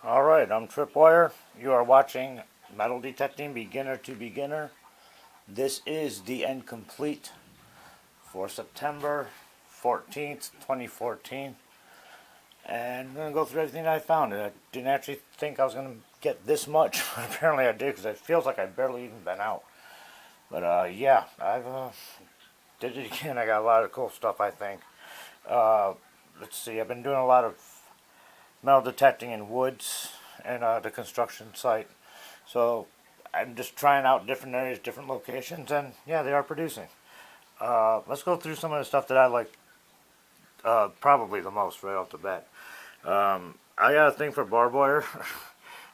Alright, I'm Tripwire. You are watching Metal Detecting Beginner to Beginner. This is the end complete for September 14th, 2014. And I'm going to go through everything I found. I didn't actually think I was going to get this much, but apparently I did because it feels like I've barely even been out. But yeah, I've did it again. I got a lot of cool stuff, I think. Uh, let's see, I've been doing a lot of metal detecting in woods and the construction site. So I'm just trying out different areas, different locations, and yeah, they are producing. Let's go through some of the stuff that I like probably the most right off the bat. I got a thing for barbed wire.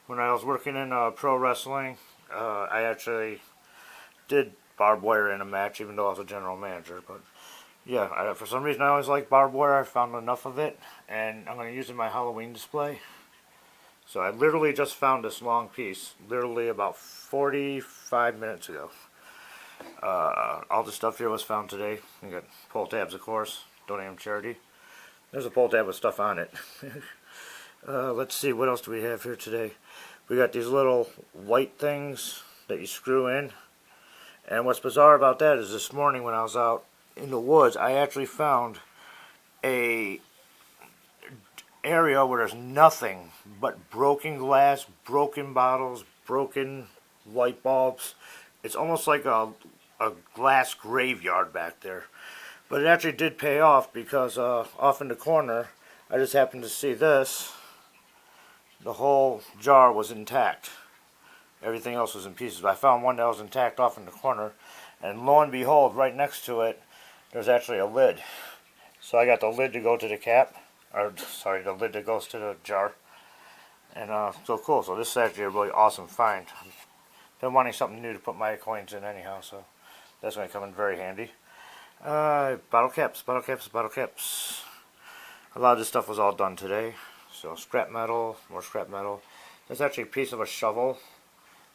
When I was working in pro wrestling, I actually did barbed wire in a match, even though I was a general manager. But yeah, for some reason I always liked barbed wire. I found enough of it, and I'm going to use it in my Halloween display. So I literally just found this long piece, literally about 45 minutes ago. All the stuff here was found today. We got pull tabs, of course, donating charity. There's a pull tab with stuff on it. Let's see, what else do we have here today? We got these little white things that you screw in. And what's bizarre about that is this morning when I was out in the woods, I actually found a area where there's nothing but broken glass, broken bottles, broken light bulbs. It's almost like a glass graveyard back there. But it actually did pay off because off in the corner, I just happened to see this. The whole jar was intact. Everything else was in pieces. But I found one that was intact off in the corner. And lo and behold, right next to it, there's actually a lid. So I got the lid to go to the cap. Or, sorry, the lid that goes to the jar. And so cool. So this is actually a really awesome find. I've been wanting something new to put my coins in anyhow, so that's going to come in very handy. Bottle caps, bottle caps, bottle caps. A lot of this stuff was all done today. So scrap metal, more scrap metal. That's actually a piece of a shovel.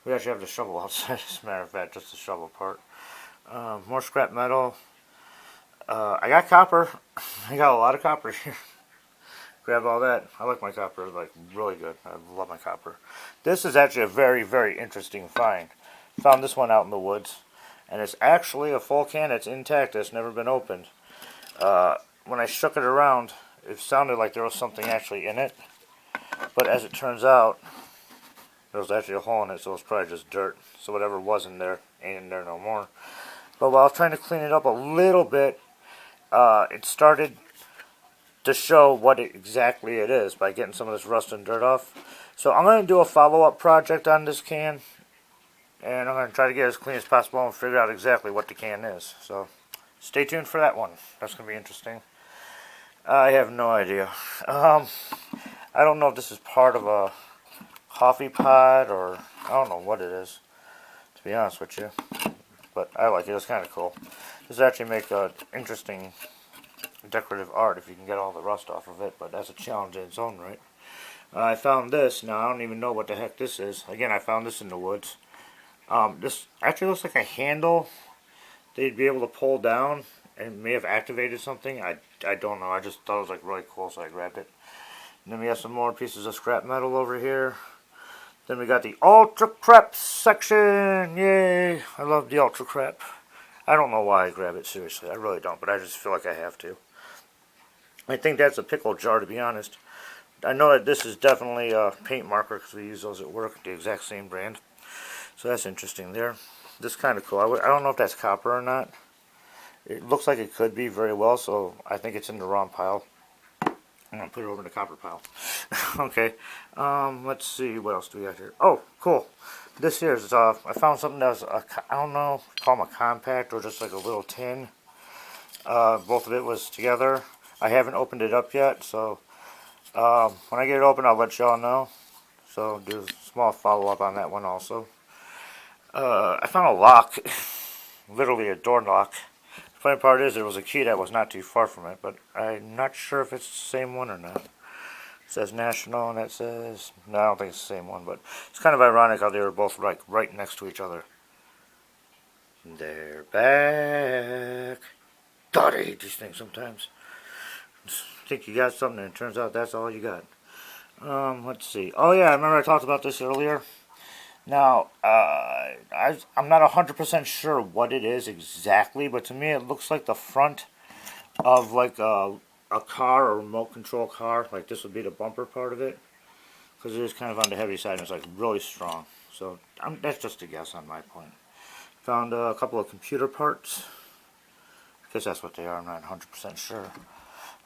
We actually have the shovel outside, as a matter of fact, just the shovel part. More scrap metal. I got copper. I got a lot of copper here. Grab all that. I like my copper, like, really good. I love my copper. This is actually a very, very interesting find. Found this one out in the woods. And it's actually a full can. It's intact. It's never been opened. When I shook it around, it sounded like there was something actually in it. But as it turns out, there was actually a hole in it, so it's probably just dirt. So whatever was in there ain't in there no more. But while I was trying to clean it up a little bit, it started to show what exactly it is by getting some of this rust and dirt off. So I'm going to do a follow-up project on this can, and I'm going to try to get it as clean as possible and figure out exactly what the can is. So stay tuned for that one. That's going to be interesting. I have no idea. I don't know if this is part of a coffee pot or I don't know what it is, to be honest with you. But I like it. It's kind of cool. This actually makes interesting decorative art if you can get all the rust off of it, but that's a challenge in its own right. I found this. Now I don't even know what the heck this is. Again, I found this in the woods. This actually looks like a handle they'd be able to pull down and may have activated something. I don't know. I just thought it was like really cool, so I grabbed it. And then we have some more pieces of scrap metal over here. Then we got the ultra crap section. Yay! I love the ultra crap. I don't know why I grab it, seriously. I really don't, but I just feel like I have to. I think that's a pickle jar, to be honest. I know that this is definitely a paint marker because we use those at work, the exact same brand. So that's interesting there. This is kind of cool. I don't know if that's copper or not. It looks like it could be very well, so I think it's in the wrong pile. I'm going to put it over in the copper pile. Okay. Let's see. What else do we got here? Oh, cool. This here is, I found something that was, I don't know, call them a compact or just like a little tin. Both of it was together. I haven't opened it up yet, so when I get it open, I'll let y'all know. So do a small follow-up on that one also. I found a lock, literally a door lock. The funny part is there was a key that was not too far from it, but I'm not sure if it's the same one or not. It says National, and that says, no, I don't think it's the same one, but it's kind of ironic how they were both like right next to each other. They're back. God, I hate these things sometimes. Think you got something and it turns out that's all you got. Let's see. Oh yeah, I remember I talked about this earlier. Now, I'm not 100% sure what it is exactly, but to me it looks like the front of like a car or remote control car. Like this would be the bumper part of it, because it is kind of on the heavy side and it's like really strong. So that's just a guess on my point. Found a couple of computer parts. I guess that's what they are. I'm not 100% sure.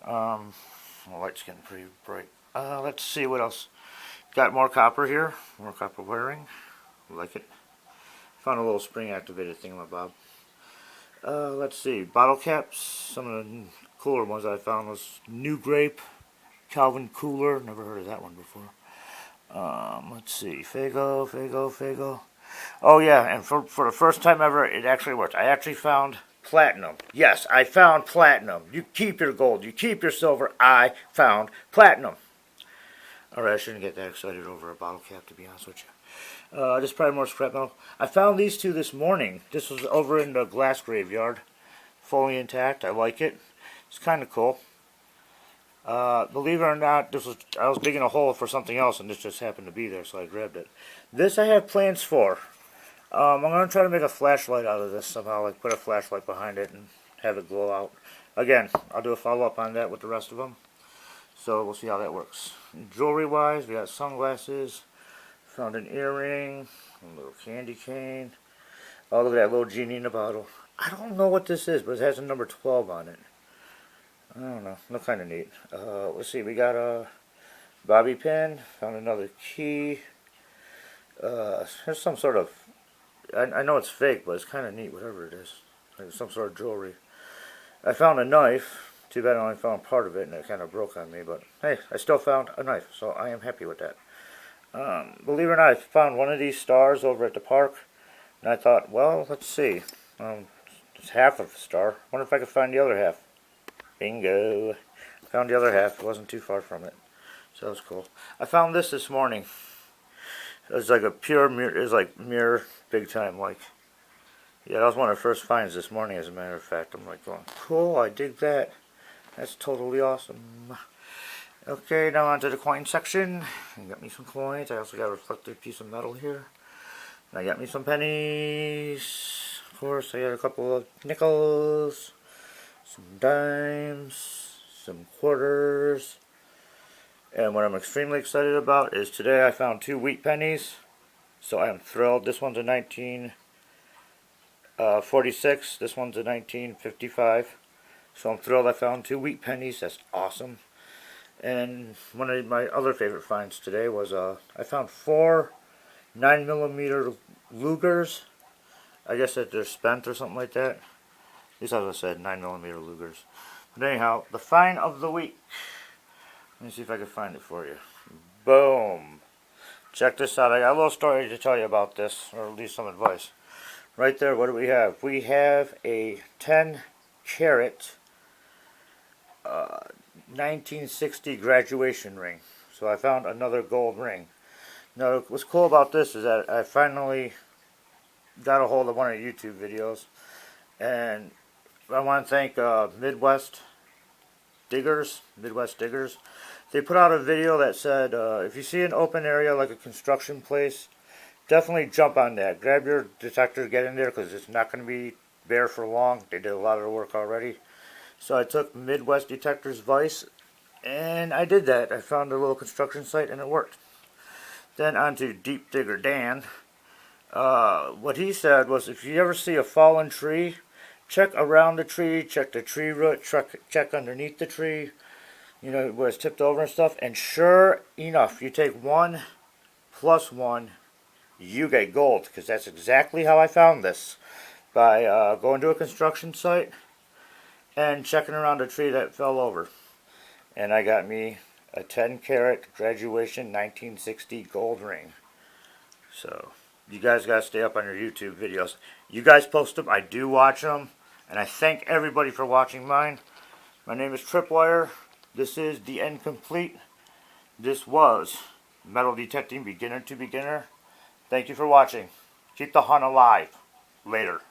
The light's getting pretty bright. Let's see what else. Got more copper here. More copper wiring. Like it. Found a little spring activated thingamabob. Let's see. Bottle caps. Some of the cooler ones I found was New Grape, Calvin Cooler. Never heard of that one before. Let's see. Fago. Oh yeah, and for the first time ever, it actually worked. I actually found platinum. Yes, I found platinum. You keep your gold. You keep your silver. I found platinum. Alright, I shouldn't get that excited over a bottle cap, to be honest with you. This is probably more scrap metal. I found these two this morning. This was over in the glass graveyard. Fully intact. I like it. It's kind of cool. Believe it or not, I was digging a hole for something else, and this just happened to be there, so I grabbed it. This I have plans for. I'm going to try to make a flashlight out of this somehow, like put a flashlight behind it and have it glow out. Again, I'll do a follow-up on that with the rest of them. So we'll see how that works. Jewelry-wise, we got sunglasses. Found an earring, a little candy cane. Oh, look at that little genie in the bottle. I don't know what this is, but it has a number 12 on it. I don't know. Look kind of neat. Let's see. We got a bobby pin. Found another key. There's some sort of... I know it's fake, but it's kind of neat, whatever it is. Like some sort of jewelry. I found a knife. Too bad I only found part of it, and it kind of broke on me. But hey, I still found a knife, so I am happy with that. Believe it or not, I found one of these stars over at the park. And I thought, well, let's see. It's half of a star. Wonder if I could find the other half. Bingo. Found the other half. It wasn't too far from it. So that was cool. I found this morning. It was like a pure mirror. It was like mirror big time. Like, yeah, that was one of the first finds this morning, as a matter of fact. I'm like going, cool, I dig that. That's totally awesome. Okay, now on to the coin section. I got me some coins. I also got a reflective piece of metal here. And I got me some pennies. Of course, I got a couple of nickels. Some dimes, some quarters, and what I'm extremely excited about is today I found 2 wheat pennies, so I am thrilled. This one's a 1946, this one's a 1955, so I'm thrilled I found 2 wheat pennies. That's awesome. And one of my other favorite finds today was I found 4 9mm Lugers. I guess that they're spent or something like that. At least as I said, 9mm Lugers. But anyhow, the find of the week. Let me see if I can find it for you. Boom. Check this out. I got a little story to tell you about this, or at least some advice. Right there, what do we have? We have a 10-carat 1960 graduation ring. So I found another gold ring. Now, what's cool about this is that I finally got a hold of one of the YouTube videos. And I want to thank Midwest Diggers. They put out a video that said, if you see an open area like a construction place, definitely jump on that. Grab your detector, get in there, because it's not going to be there for long. They did a lot of the work already. So I took Midwest Detector's advice, and I did that. I found a little construction site, and it worked. Then on to Deep Digger Dan. What he said was, if you ever see a fallen tree, check around the tree, check the tree root, check underneath the tree, you know, where it's tipped over and stuff, and sure enough, you take 1 plus 1, you get gold, because that's exactly how I found this, by going to a construction site and checking around a tree that fell over. And I got me a 10-carat graduation 1960 gold ring. So you guys got to stay up on your YouTube videos. You guys post them. I do watch them. And I thank everybody for watching mine. My name is Tripwire. This is The End Complete. This was Metal Detecting Beginner to Beginner. Thank you for watching. Keep the hunt alive. Later.